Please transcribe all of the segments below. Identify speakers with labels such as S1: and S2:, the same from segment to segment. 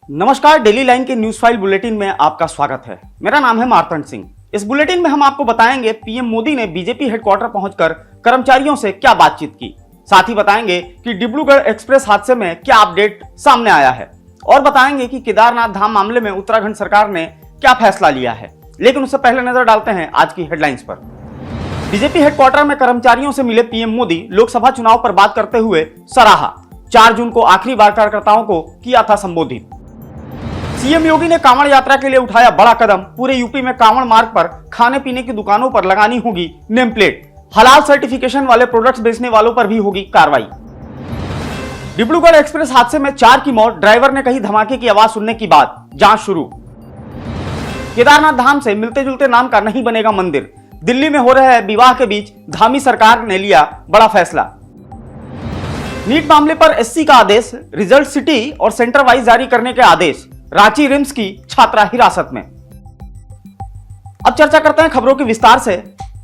S1: नमस्कार, daily line के news file bulletin में आपका स्वागत है। मेरा नाम है मार्तंड सिंह। इस बुलेटिन में हम आपको बताएंगे पीएम मोदी ने बीजेपी हेडक्वार्टर पहुंचकर कर्मचारियों से क्या बातचीत की। साथ ही बताएंगे कि डिब्रूगढ़ एक्सप्रेस हादसे में क्या अपडेट सामने आया है और बताएंगे कि केदारनाथ धाम मामले में उत्तराखंड सरकार ने क्या फैसला लिया है। लेकिन उससे पहले नजर डालते हैं आज की हेडलाइंस पर। बीजेपी हेडक्वार्टर में कर्मचारियों से मिले पीएम मोदी लोकसभा चुनाव पर बात करते हुए सराहा। 4 जून को आखिरी बार कार्यकर्ताओं को किया था संबोधित। सीएम योगी ने कांवड़ यात्रा के लिए उठाया बड़ा कदम। पूरे यूपी में कांवड़ मार्ग पर खाने पीने की दुकानों पर लगानी होगी नेम प्लेट। हलाल सर्टिफिकेशन वाले प्रोडक्ट्स बेचने वालों पर भी होगी कार्रवाई। डिब्रूगढ़ एक्सप्रेस हादसे में 4 की मौत, ड्राइवर ने कही धमाके की आवाज सुनने की बात, जांच शुरू। केदारनाथ धाम से मिलते जुलते नाम का नहीं बनेगा मंदिर। दिल्ली में हो रहे विवाह के बीच धामी सरकार ने लिया बड़ा फैसला। नीट मामले पर एससी का आदेश, रिजल्ट सिटी और सेंटर वाइज जारी करने के आदेश। रांची रिम्स की छात्रा हिरासत में। अब चर्चा करते हैं खबरों के विस्तार से।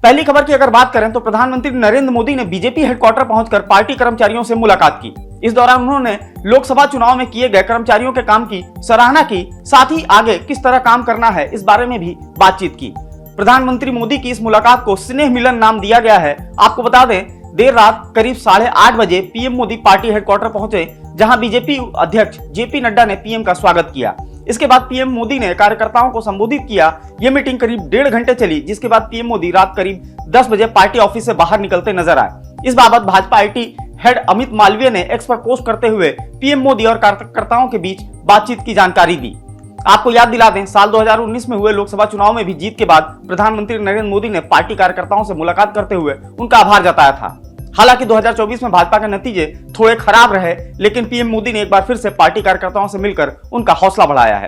S1: पहली खबर की अगर बात करें तो प्रधानमंत्री नरेंद्र मोदी ने बीजेपी हेडक्वार्टर पहुंचकर पार्टी कर्मचारियों से मुलाकात की। इस दौरान उन्होंने लोकसभा चुनाव में किए गए कर्मचारियों के काम की सराहना की। साथ ही आगे किस तरह काम करना है इस बारे में भी बातचीत की। प्रधानमंत्री मोदी की इस मुलाकात को स्नेह मिलन नाम दिया गया है। आपको बता दें, देर रात करीब 8:30 बजे पीएम मोदी पार्टी हेडक्वार्टर पहुंचे, जहां बीजेपी अध्यक्ष जेपी नड्डा ने पीएम का स्वागत किया। इसके बाद पीएम मोदी ने कार्यकर्ताओं को संबोधित किया। यह मीटिंग करीब 1.5 घंटे चली, जिसके बाद पीएम मोदी रात करीब 10 बजे पार्टी ऑफिस से बाहर निकलते नजर आए। इस बाबत भाजपा आईटी हेड अमित मालवीय ने एक्स पर पोस्ट करते हुए पीएम मोदी और कार्यकर्ताओं के बीच बातचीत की जानकारी दी। आपको याद दिला दें, साल 2019 में हुए लोकसभा चुनाव में भी जीत के बाद प्रधानमंत्री नरेंद्र मोदी ने पार्टी कार्यकर्ताओं से मुलाकात करते हुए उनका आभार जताया था। हालांकि 2024 में भाजपा के नतीजे थोड़े खराब रहे, लेकिन पीएम मोदी ने एक बार फिर से पार्टी कार्यकर्ताओं से मिलकर उनका हौसला बढ़ाया है।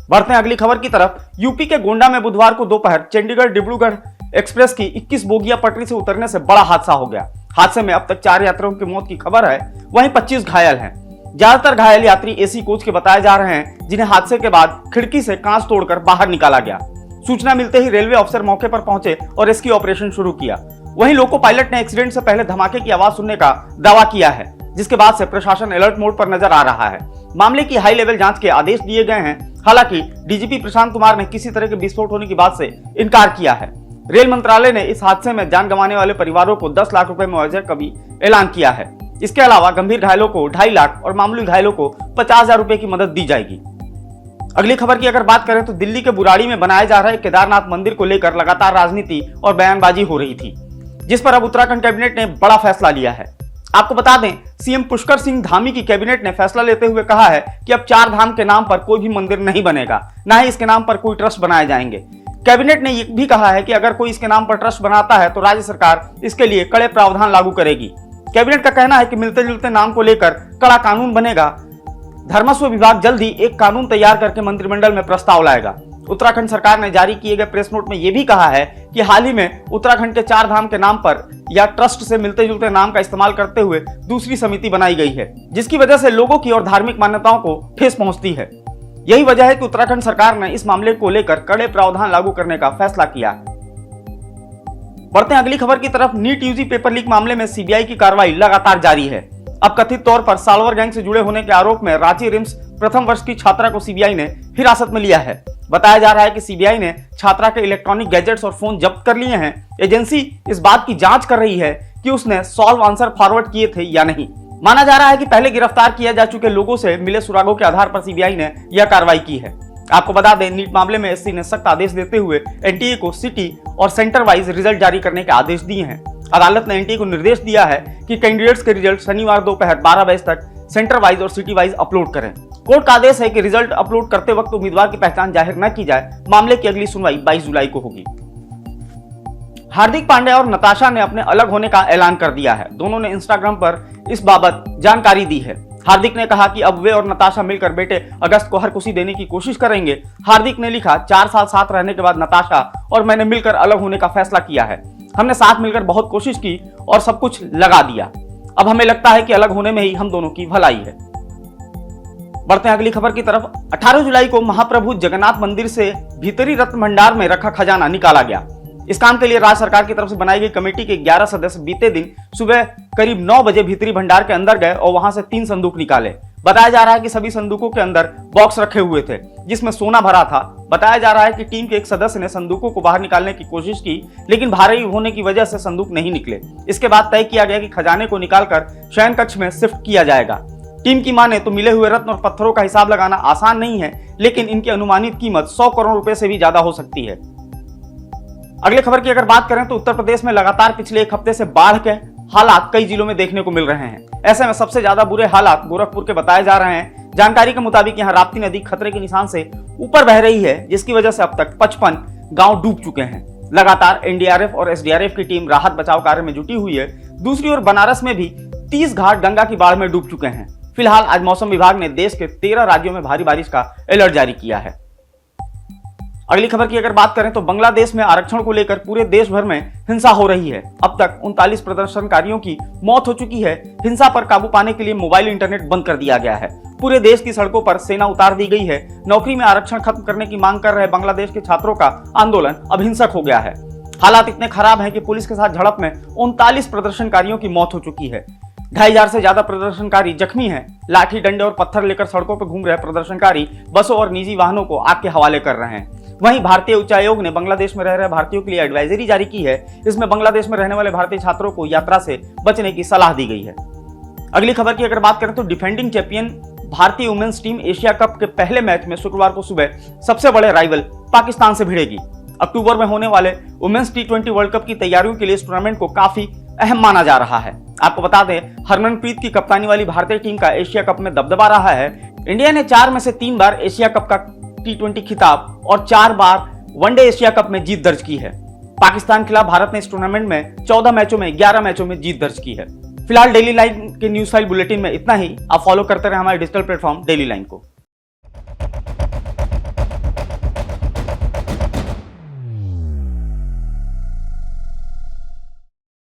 S1: बढ़ते हैं अगली खबर की तरफ। यूपी के गोंडा में बुधवार को दोपहर चंडीगढ़ डिब्रूगढ़ एक्सप्रेस की 21 बोगियां पटरी से उतरने से बड़ा हादसा हो गया। हादसे में अब तक 4 यात्रियों की मौत की खबर है, वहीं 25 घायल हैं। ज्यादातर घायल यात्री एसी कोच के बताए जा रहे हैं, जिन्हें हादसे के बाद खिड़की से कांच तोड़कर बाहर निकाला गया। सूचना मिलते ही रेलवे अफसर मौके पर पहुंचे और रेस्क्यू ऑपरेशन शुरू किया। वहीं लोको पायलट ने एक्सीडेंट से पहले धमाके की आवाज सुनने का दावा किया है, जिसके बाद से प्रशासन अलर्ट मोड पर नजर आ रहा है। मामले की हाई लेवल जांच के आदेश दिए गए हैं। हालांकि डीजीपी प्रशांत कुमार ने किसी तरह के विस्फोट होने की बात से इनकार किया है। रेल मंत्रालय ने इस हादसे में जान गंवाने वाले परिवारों को 10 लाख रुपए मुआवजे का भी ऐलान किया है। इसके अलावा गंभीर घायलों को 2.5 लाख और मामूली घायलों को 50,000 रुपए की मदद दी जाएगी। अगली खबर की अगर बात करें तो दिल्ली के बुराड़ी में बनाए जा रहे केदारनाथ मंदिर को लेकर लगातार राजनीति और बयानबाजी हो रही थी, जिस पर अब उत्तराखंड कैबिनेट ने बड़ा फैसला लिया है। आपको बता दें, सीएम पुष्कर सिंह धामी की कैबिनेट ने फैसला लेते हुए कहा है कि अब 4 धाम के नाम पर कोई भी मंदिर नहीं बनेगा, ना ही इसके नाम पर कोई ट्रस्ट बनाए जाएंगे। कैबिनेट ने यह भी कहा है कि अगर कोई इसके नाम पर ट्रस्ट बनाता है तो राज्य सरकार इसके लिए कड़े प्रावधान लागू करेगी। कैबिनेट का कहना है कि मिलते जुलते नाम को लेकर कड़ा कानून बनेगा। धर्मस्व विभाग जल्द ही एक कानून तैयार करके मंत्रिमंडल में प्रस्ताव लाएगा। उत्तराखंड सरकार ने जारी किए गए प्रेस नोट में यह भी कहा है कि हाल ही में उत्तराखंड के 4 धाम के नाम पर या ट्रस्ट से मिलते जुलते नाम का इस्तेमाल करते हुए दूसरी समिति बनाई गई है, जिसकी वजह से लोगों की और धार्मिक मान्यताओं को ठेस पहुंचती है। यही वजह है कि उत्तराखंड सरकार ने इस मामले को लेकर कड़े प्रावधान लागू करने का फैसला किया है। बढ़ते हैं अगली खबर की तरफ। नीट यूजी पेपर लीक मामले में सीबीआई की कार्रवाई लगातार जारी है। अब कथित तौर पर सालवर गैंग से जुड़े होने के आरोप में रांची रिम्स प्रथम वर्ष की छात्रा को सीबीआई ने हिरासत में लिया है। बताया जा रहा है कि सीबीआई ने छात्रा के इलेक्ट्रॉनिक गैजेट्स और फोन जब्त कर लिए हैं। एजेंसी इस बात की जांच कर रही है कि उसने सॉल्व आंसर फॉरवर्ड किए थे या नहीं। माना जा रहा है कि पहले गिरफ्तार किए जा चुके लोगों से मिले सुरागों के आधार पर सीबीआई ने यह कार्रवाई की है। आपको बता दें, नीट मामले में एससी ने सख्त आदेश देते हुए एनटीए को सिटी और सेंटर वाइज रिजल्ट जारी करने के आदेश दिए हैं। अदालत ने एनटीए को निर्देश दिया है कि कैंडिडेट्स के रिजल्ट शनिवार दोपहर 12 बजे तक सेंटर वाइज और सिटी वाइज अपलोड करें। कोर्ट का आदेश है कि रिजल्ट अपलोड करते वक्त उम्मीदवार की पहचान जाहिर न की जाए। मामले की अगली सुनवाई 22 जुलाई को होगी। हार्दिक पांड्या और नताशा ने अपने अलग होने का ऐलान कर दिया है। दोनों ने इंस्टाग्राम पर इस बाबत जानकारी दी है। हार्दिक ने कहा कि अब वे और नताशा मिलकर बेटे अगस्त को हर खुशी देने की कोशिश करेंगे। हार्दिक ने लिखा, 4 साल साथ रहने के बाद नताशा और मैंने मिलकर अलग होने का फैसला किया है। हमने साथ मिलकर बहुत कोशिश की और सब कुछ लगा दिया। अब हमें लगता है कि अलग होने में ही हम दोनों की भलाई है। बढ़ते हैं अगली खबर की तरफ। 18 जुलाई को महाप्रभु जगन्नाथ मंदिर से भीतरी रत्न भंडार में रखा खजाना निकाला गया। इस काम के लिए राज्य सरकार की तरफ से बनाई गई कमेटी के 11 सदस्य बीते दिन सुबह करीब 9 बजे भीतरी भंडार के अंदर गए और वहां से 3 संदूक निकाले। बताया जा रहा है कि सभी संदूकों के अंदर बॉक्स रखे हुए थे जिसमें सोना भरा था। बताया जा रहा है कि टीम के एक सदस्य ने संदूकों को बाहर निकालने की कोशिश की, लेकिन भारी होने की वजह से संदूक नहीं निकले। इसके बाद तय किया गया कि खजाने को निकालकर शयन कक्ष में शिफ्ट किया जाएगा। टीम की माने तो मिले हुए रत्न और पत्थरों का हिसाब लगाना आसान नहीं है, लेकिन इनकी अनुमानित कीमत 100 करोड़ रुपए से भी ज्यादा हो सकती है। अगले खबर की अगर बात करें तो उत्तर प्रदेश में लगातार पिछले एक हफ्ते से बाढ़ के हालात कई जिलों में देखने को मिल रहे हैं। ऐसे में सबसे ज्यादा बुरे हालात गोरखपुर के बताए जा रहे हैं। जानकारी के मुताबिक यहां राप्ती नदी खतरे के निशान से ऊपर बह रही है, जिसकी वजह से अब तक 55 गांव डूब चुके हैं। लगातार एनडीआरएफ और एसडीआरएफ की टीम राहत बचाव कार्य में जुटी हुई है। दूसरी ओर बनारस में भी 30 घाट गंगा की बाढ़ में डूब चुके हैं। फिलहाल आज मौसम विभाग ने देश के 13 राज्यों में भारी बारिश का अलर्ट जारी किया है। अगली खबर की अगर बात करें तो बांग्लादेश में आरक्षण को लेकर पूरे देश भर में हिंसा हो रही है। अब तक 39 प्रदर्शनकारियों की मौत हो चुकी है। हिंसा पर काबू पाने के लिए मोबाइल इंटरनेट बंद कर दिया गया है। पूरे देश की सड़कों पर सेना उतार दी गई है। नौकरी में आरक्षण खत्म करने की मांग कर रहे बांग्लादेश के छात्रों का आंदोलन अब हिंसक हो गया है। हालात इतने खराब हैं कि पुलिस के साथ झड़प में 39 प्रदर्शनकारियों की मौत हो चुकी है। 2500 से ज्यादा प्रदर्शनकारी जख्मी हैं। लाठी डंडे और पत्थर लेकर सड़कों पर घूम रहे प्रदर्शनकारी बसों और निजी वाहनों को आग के हवाले कर रहे हैं। वहीं भारतीय उच्चायोग ने बांग्लादेश में रह रहे भारतीयों के लिए एडवाइजरी जारी की है। इसमें बांग्लादेश में रहने वाले भारतीय छात्रों को यात्रा से बचने की सलाह दी गई है। अगली खबर की अगर बात करें तो डिफेंडिंग चैंपियन भारतीय वुमेन्स टीम एशिया कप के पहले मैच में शुक्रवार को सुबह सबसे बड़े राइवल पाकिस्तान से भिड़ेगी। अक्टूबर में होने वाले वुमेन्स T20 वर्ल्ड कप की तैयारियों के लिए इस टूर्नामेंट को काफी अहम माना जा रहा है। आपको बता दें, हरमनप्रीत की कप्तानी वाली भारतीय टीम का एशिया कप में दबदबा रहा है। इंडिया ने 4 में से 3 बार एशिया कप का T20 खिताब और 4 बार वनडे एशिया कप में जीत दर्ज की है। पाकिस्तान के खिलाफ भारत ने इस टूर्नामेंट में 14 मैचों में 11 मैचों में जीत दर्ज की है। फिलहाल डेली लाइन के न्यूज फाइल बुलेटिन में इतना ही। आप फॉलो करते रहे हमारे डिजिटल प्लेटफॉर्म डेली लाइन को।